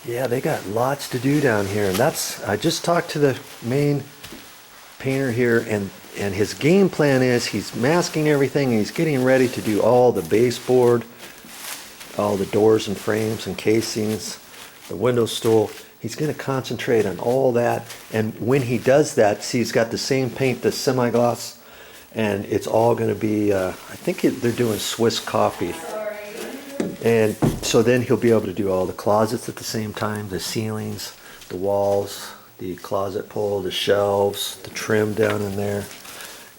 Yeah, they got lots to do down here, and I just talked to the main painter here, and his game plan is he's masking everything, and he's getting ready to do all the baseboard, all the doors and frames and casings, the window stool. He's going to concentrate on all that, and when he does that, see, he's got the same paint, the semi-gloss, and it's all going to be, I think they're doing Swiss coffee. And so then he'll be able to do all the closets at the same time, the ceilings, the walls, the closet pole, the shelves, the trim down in there.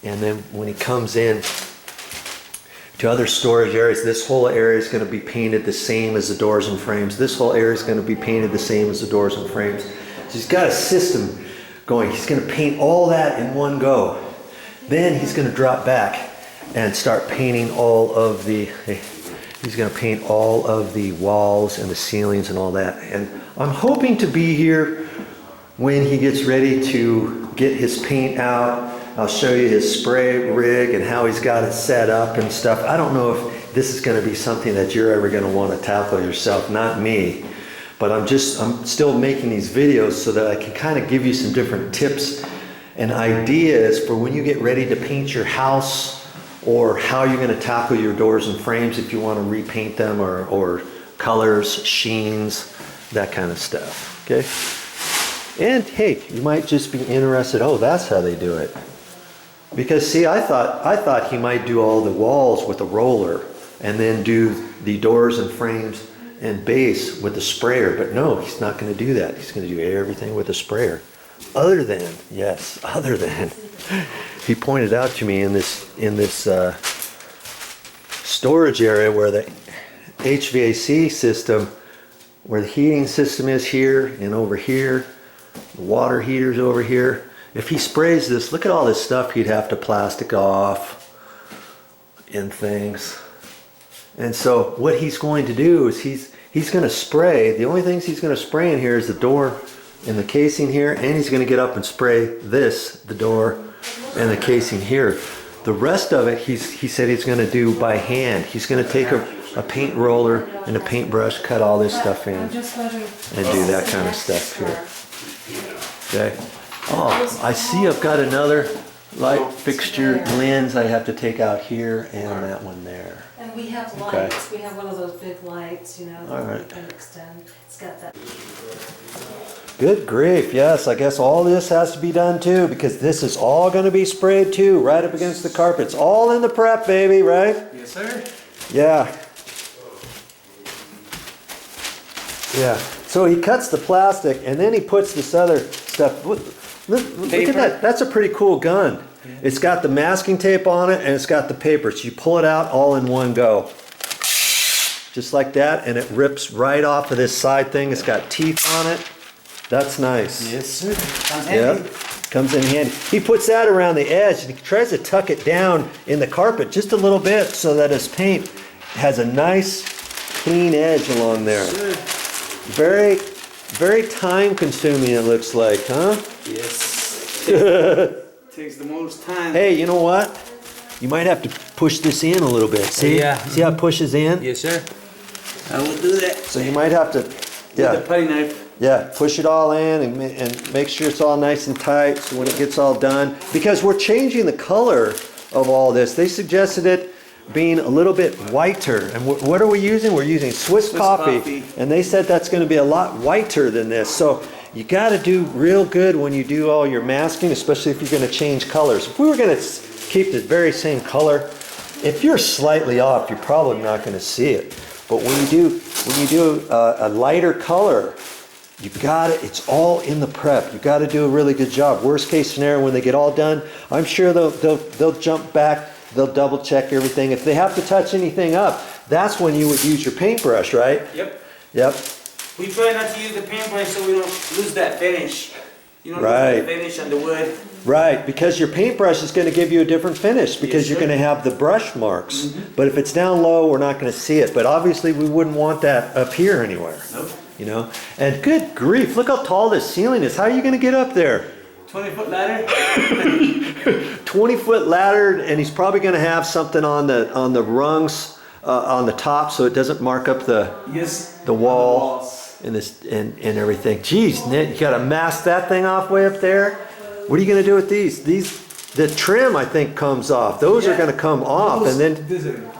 And then when he comes in to other storage areas, this whole area is going to be painted the same as the doors and frames. This whole area is going to be painted the same as the doors and frames. So he's got a system going. He's going to paint all that in one go. Then he's going to drop back and start painting all of the, he's going to paint all of the walls and the ceilings and all that. And I'm hoping to be here when he gets ready to get his paint out. I'll show you his spray rig and how he's got it set up and stuff. I don't know if this is going to be something that you're ever going to want to tackle yourself, not me. But I'm still making these videos so that I can kind of give you some different tips and ideas for when you get ready to paint your house, or how you're going to tackle your doors and frames if you want to repaint them, or colors, sheens, that kind of stuff. Okay? And hey, you might just be interested, oh, that's how they do it. Because see, I thought he might do all the walls with a roller and then do the doors and frames and base with the sprayer, but no, he's not going to do that. He's going to do everything with a sprayer. Other than, he pointed out to me in this storage area where the HVAC system, where the heating system is here and over here, the water heater's over here. If he sprays this, look at all this stuff he'd have to plastic off and things. And so what he's going to do is he's going to spray. The only things he's going to spray in here is the door and the casing here, and he's going to get up and spray the door and the casing here. The rest of it, he said he's going to do by hand. He's going to take a paint roller and a paintbrush, cut all this stuff in, and do that kind of stuff here. Okay. Oh, I see I've got another light fixture lens I have to take out here, and that one there. And we have lights. Okay. We have one of those big lights, you know, that we can extend. It's got that. Good grief, yes, I guess all this has to be done too, because this is all going to be sprayed too, right up against the carpet. It's all in the prep, baby, right? Yes, sir. Yeah. Yeah. So he cuts the plastic, and then he puts this other stuff. Look at that. That's a pretty cool gun. Yeah. It's got the masking tape on it, and it's got the paper. So you pull it out all in one go. Just like that, and it rips right off of this side thing. It's got teeth on it. That's nice. Yes, sir. Comes handy. Yep. Comes in handy. He puts that around the edge, and he tries to tuck it down in the carpet just a little bit so that his paint has a nice, clean edge along there. Yes, sir. Very, very time consuming, it looks like, huh? Yes. Takes the most time. Hey, you know what? You might have to push this in a little bit. See? Yeah. See how it pushes in? Yes, sir. I will do that. So you might have to, yeah. With the putty knife. Yeah, push it all in and make sure it's all nice and tight so when it gets all done. Because we're changing the color of all this. They suggested it being a little bit whiter. And what are we using? We're using Swiss coffee. And they said that's going to be a lot whiter than this. So you got to do real good when you do all your masking, especially if you're going to change colors. If we were going to keep the very same color, if you're slightly off, you're probably not going to see it. But when you do a lighter color, you got it. It's all in the prep. You got to do a really good job. Worst case scenario, when they get all done, I'm sure they'll jump back. They'll double check everything. If they have to touch anything up, that's when you would use your paintbrush, right? Yep. Yep. We try not to use the paintbrush so we don't lose that finish. You don't lose that finish on the wood. Right, because your paintbrush is going to give you a different finish because you're going to have the brush marks. Mm-hmm. But if it's down low, we're not going to see it. But obviously, we wouldn't want that up here anywhere. Nope. You know, and good grief, look how tall this ceiling is. How are you going to get up there? 20-foot ladder. 20-foot ladder, and he's probably going to have something on the rungs on the top so it doesn't mark up the wall. and this and everything. Geez, Nick, you gotta mask that thing off way up there. What are you gonna do with these? The trim I think comes off. Those are gonna come off, and then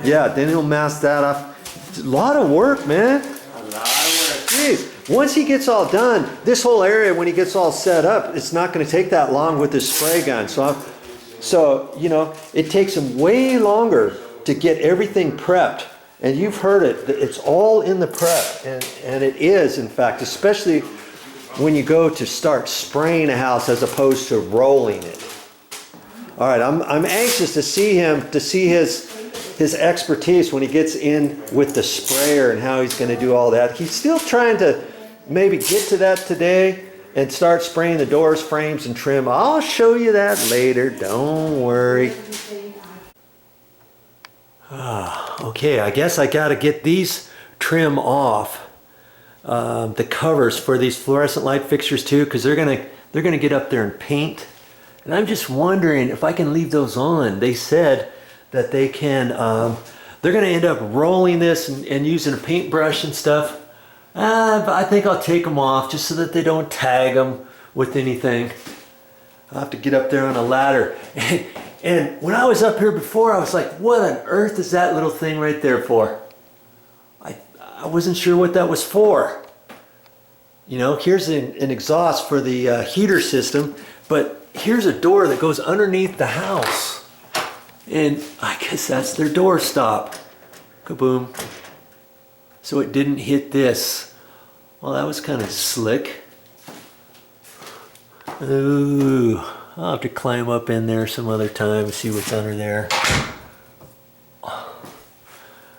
yeah, then he'll mask that off. It's a lot of work, man. A lot of work. Jeez, once he gets all done, this whole area when he gets all set up, it's not gonna take that long with this spray gun. So you know, it takes him way longer to get everything prepped. And you've heard it, it's all in the prep, and it is, in fact, especially when you go to start spraying a house as opposed to rolling it. All right, I'm anxious to see him, to see his expertise when he gets in with the sprayer and how he's going to do all that. He's still trying to maybe get to that today and start spraying the doors, frames, and trim. I'll show you that later, don't worry. Okay, I guess I got to get these trim off, the covers for these fluorescent light fixtures too, because they're gonna get up there and paint. And I'm just wondering if I can leave those on. They said that they can. They're gonna end up rolling this and using a paintbrush and stuff. But I think I'll take them off just so that they don't tag them with anything. I'll have to get up there on a ladder. And when I was up here before, I was like, what on earth is that little thing right there for? I wasn't sure what that was for. You know, here's an exhaust for the heater system, but here's a door that goes underneath the house. And I guess that's their door stop. Kaboom. So it didn't hit this. Well, that was kind of slick. Ooh. I'll have to climb up in there some other time and see what's under there.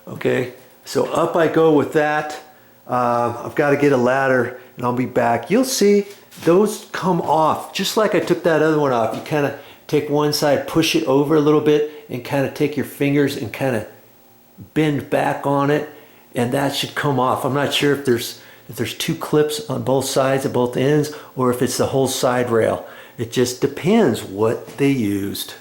Okay, so up I go with that. I've got to get a ladder and I'll be back. You'll see those come off just like I took that other one off. You kind of take one side, push it over a little bit, and kind of take your fingers and kind of bend back on it, and that should come off. I'm not sure if there's two clips on both sides at both ends or if it's the whole side rail. It just depends what they used.